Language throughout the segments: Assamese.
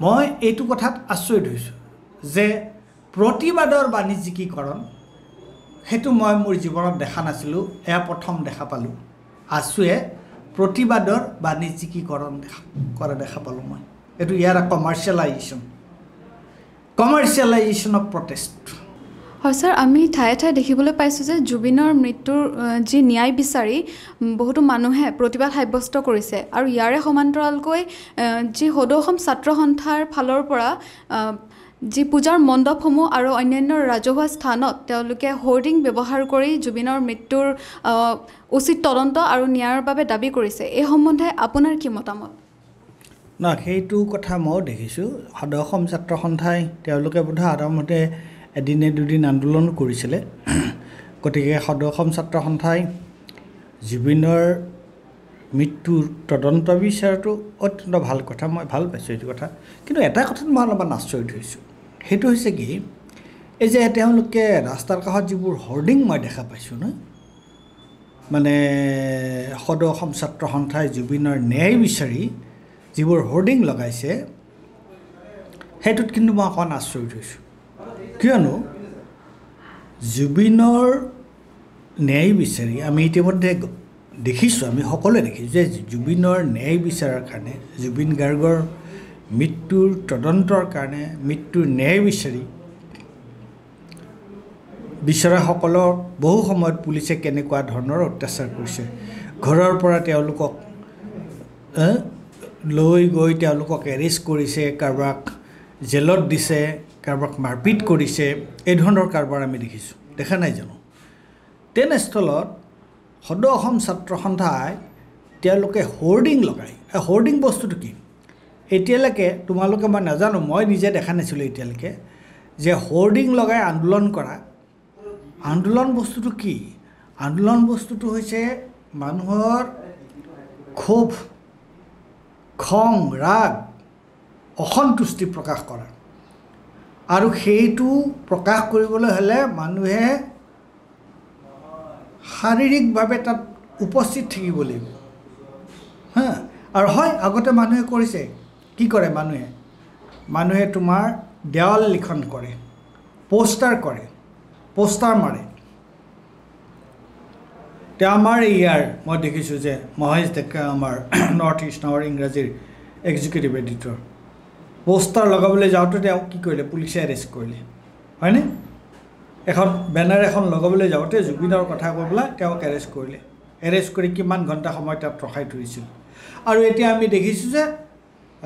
মই এইটো কথাত আচৰিত হৈছোঁ যে প্ৰতিবাদৰ বাণিজ্যিকীকৰণ সেইটো মই মোৰ জীৱনত দেখা নাছিলোঁ, এয়া প্ৰথম দেখা পালোঁ। আছুৱে প্ৰতিবাদৰ বাণিজ্যিকীকৰণ কৰা দেখা পালোঁ মই। এইটো ইয়াৰ কমাৰ্চিয়েলাইজেশ্যন অফ প্ৰটেষ্ট। হয় ছাৰ, আমি ঠায়ে ঠায়ে দেখিবলৈ পাইছোঁ যে জুবিনৰ মৃত্যুৰ যি ন্যায় বিচাৰি বহুতো মানুহে প্ৰতিবাদ সাব্যস্ত কৰিছে, আৰু ইয়াৰে সমান্তৰালকৈ যি সদৌ অসম ছাত্ৰ সন্থাৰ ফালৰ পৰা যি পূজাৰ মণ্ডপসমূহ আৰু অন্যান্য ৰাজহুৱা স্থানত তেওঁলোকে হোৰ্ডিং ব্যৱহাৰ কৰি জুবিনৰ মৃত্যুৰ উচিত তদন্ত আৰু ন্যায়ৰ বাবে দাবী কৰিছে। এই সম্বন্ধে আপোনাৰ কি মতামত? সেইটো কথা ময়ো দেখিছোঁ। সদৌ অসম ছাত্ৰ সন্থাই তেওঁলোকে বোধহয় আৰম্ভতে এদিনে দুদিন আন্দোলন কৰিছিলে। গতিকে সদৌ অসম ছাত্ৰ সন্থাই জুবিনৰ মৃত্যুৰ তদন্ত বিচাৰাটো অত্যন্ত ভাল কথা, মই ভাল পাইছোঁ এইটো কথা। কিন্তু এটা কথাত মই অলপমান আচৰিত হৈছোঁ, সেইটো হৈছে কি, এই যে তেওঁলোকে ৰাস্তাৰ কাষত যিবোৰ হৰ্ডিং মই দেখা পাইছোঁ ন, মানে সদৌ অসম ছাত্ৰ সন্থাই জুবিনৰ ন্যায় বিচাৰি যিবোৰ হৰ্ডিং লগাইছে, সেইটোত কিন্তু মই অকণ আচৰিত হৈছোঁ। কিয়নো জুবিনৰ ন্যায় বিচাৰি আমি ইতিমধ্যে দেখিছোঁ, আমি সকলোৱে দেখিছোঁ যে জুবিনৰ ন্যায় বিচাৰৰ কাৰণে, জুবিন গাৰ্গৰ মৃত্যুৰ তদন্তৰ কাৰণে, মৃত্যুৰ ন্যায় বিচৰাসকলৰ বহু সময়ত পুলিচে কেনেকুৱা ধৰণৰ অত্যাচাৰ কৰিছে। ঘৰৰ পৰা তেওঁলোকক লৈ গৈ তেওঁলোকক এৰেষ্ট কৰিছে, কাৰোবাক জেলত দিছে, কাৰোবাক মাৰপিট কৰিছে, এই ধৰণৰ কাৰোবাৰ আমি দেখিছোঁ, দেখা নাই জানো? তেনেস্থলত সদৌ অসম ছাত্ৰ সন্থাই তেওঁলোকে হৰ্ডিং লগায়। হৰ্ডিং বস্তুটো কি এতিয়ালৈকে তোমালোকে, মই নাজানো, মই নিজে দেখা নাছিলোঁ এতিয়ালৈকে, যে হৰ্ডিং লগাই আন্দোলন কৰা। আন্দোলন বস্তুটো কি? আন্দোলন বস্তুটো হৈছে মানুহৰ ক্ষোভ, খং, ৰাগ, অসন্তুষ্টি প্ৰকাশ কৰা। আৰু সেইটো প্ৰকাশ কৰিবলৈ হ'লে মানুহে শাৰীৰিকভাৱে তাত উপস্থিত থাকিব লাগিব। আৰু হয়, আগতে মানুহে কৰিছে, কি কৰে মানুহে তোমাৰ দেৱাল লিখন কৰে, পোষ্টাৰ মাৰে। তেওঁ আমাৰ ইয়াৰ মই দেখিছোঁ যে মহেশ ডেকা, আমাৰ নৰ্থ ইষ্ট নাৱৰ ইংৰাজীৰ এক্সিকিউটিভ এডিটৰ, পোষ্টাৰ লগাবলৈ যাওঁতে তেওঁক কি কৰিলে, পুলিচে এৰেষ্ট কৰিলে, হয়নে? এখন বেনাৰ এখন লগাবলৈ যাওঁতে জুবিনৰ কথা কৈ পেলাই তেওঁক এৰেষ্ট কৰিলে। এৰেষ্ট কৰি কিমান ঘণ্টা সময় তাত ৰখাই থৈছিল। আৰু এতিয়া আমি দেখিছোঁ যে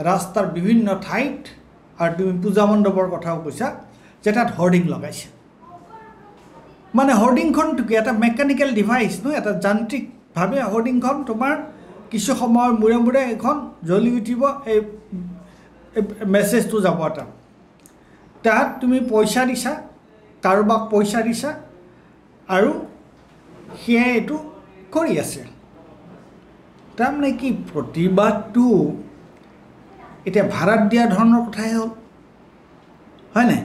ৰাস্তাৰ বিভিন্ন ঠাইত, আৰু তুমি পূজা মণ্ডপৰ কথাও কৈছা, যে তাত হৰ্ডিং লগাইছে। মানে হৰ্ডিংখনটো কি, এটা মেকানিকেল ডিভাইচ ন, এটা যান্ত্ৰিকভাৱে হৰ্ডিংখন তোমাৰ কিছু সময়ৰ মূৰে মূৰে এখন জ্বলি উঠিব, এই মেছেজটো যাব তাত তুমি পইচা দিছা, কাৰোবাক পইচা দিছা, আৰু সেয়াই এইটো কৰি আছে। তাৰমানে কি, প্ৰতিবাদটো এতিয়া ভাড়াত দিয়া ধৰণৰ কথাই হ'ল, হয় নাই?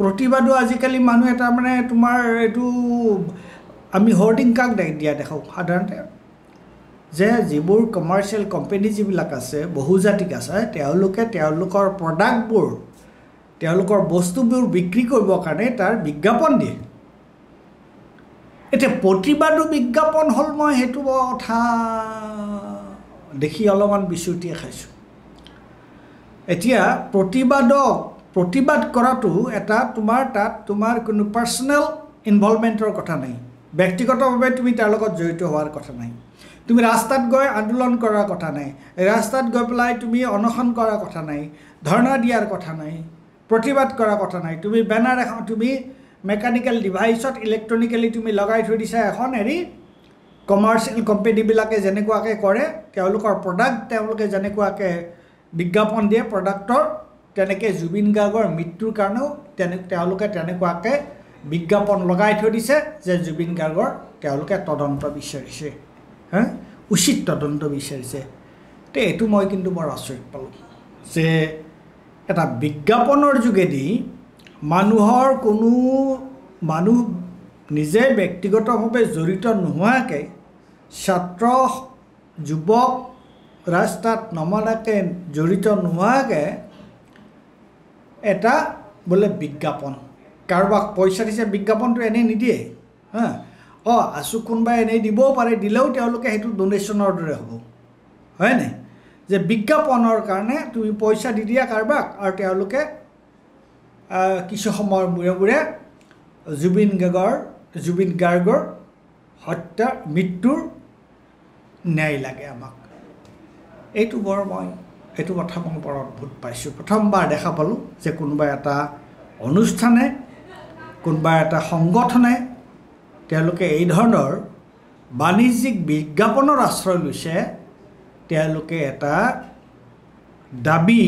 প্ৰতিবাদো আজিকালি মানুহে তাৰমানে তোমাৰ এইটো, আমি হৰ্ডিং কাক দিয়া দেখাওঁ সাধাৰণতে, যে যিবোৰ কমাৰ্চিয়েল কোম্পানী যিবিলাক আছে, বহুজাতিক আছে, তেওঁলোকে তেওঁলোকৰ প্ৰডাক্টবোৰ, তেওঁলোকৰ বস্তুবোৰ বিক্ৰী কৰিবৰ কাৰণে তাৰ বিজ্ঞাপন দিয়ে। এতিয়া প্ৰতিবাদো বিজ্ঞাপন হ'ল, মই সেইটো কথা দেখি অলপমান বিচুৰ্তিয়ে খাইছোঁ। এতিয়া প্ৰতিবাদ কৰাটো এটা তোমাৰ কোনো পাৰ্চনেল ইনভলভমেণ্টৰ কথা নাই, ব্যক্তিগতভাৱে তুমি তাৰ লগত জড়িত হোৱাৰ কথা নাই, তুমি ৰাস্তাত গৈ আন্দোলন কৰাৰ কথা নাই, ৰাস্তাত গৈ পেলাই তুমি অনশন কৰাৰ কথা নাই, ধৰ্ণা দিয়াৰ কথা নাই, প্ৰতিবাদ কৰাৰ কথা নাই। তুমি বেনাৰ এখন, তুমি মেকানিকেল ডিভাইচত ইলেক্ট্ৰনিকেলি তুমি লগাই থৈ দিছা এখন কমাৰ্চিয়েল কোম্পানীবিলাকে যেনেকুৱাকৈ কৰে, তেওঁলোকৰ প্ৰডাক্ট তেওঁলোকে যেনেকুৱাকৈ বিজ্ঞাপন দিয়ে প্ৰডাক্টৰ, তেনেকৈ জুবিন গাৰ্গৰ মৃত্যুৰ কাৰণেও তেওঁলোকে তেনেকুৱাকৈ বিজ্ঞাপন লগাই থৈ দিছে যে জুবিন গাৰ্গৰ তেওঁলোকে তদন্ত বিচাৰিছে, উচিত তদন্ত বিচাৰিছে। তো এইটো মই কিন্তু বৰ আচৰিত পালোঁ যে এটা বিজ্ঞাপনৰ যোগেদি মানুহ নিজে ব্যক্তিগতভাৱে জড়িত নোহোৱাকৈ ছাত্ৰ, যুৱক, ৰাস্তাত নমনাকৈ জড়িত নোহোৱাকৈ এটা বোলে বিজ্ঞাপন কাৰোবাক পইচা দিছে বিজ্ঞাপনটো এনেই নিদিয়ে হা আছু কোনোবাই এনেই দিবও পাৰে দিলেও তেওঁলোকে সেইটো ডোনেশ্যনৰ দৰে হ'ব হয় নাই যে বিজ্ঞাপনৰ কাৰণে তুমি পইচা দি দিয়া কাৰোবাক আৰু তেওঁলোকে কিছু সময়ৰ মূৰে মূৰে জুবিন গাৰ্গৰ হত্যা মৃত্যুৰ ন্যায় লাগে আমাক এইটো কথা মই বৰ অদ্ভুত পাইছোঁ প্ৰথমবাৰ দেখা পালোঁ যে কোনোবা এটা অনুষ্ঠানে কোনোবা এটা সংগঠনে তেওঁলোকে এই ধৰণৰ বাণিজ্যিক বিজ্ঞাপনৰ আশ্ৰয় লৈছে তেওঁলোকে এটা দাবী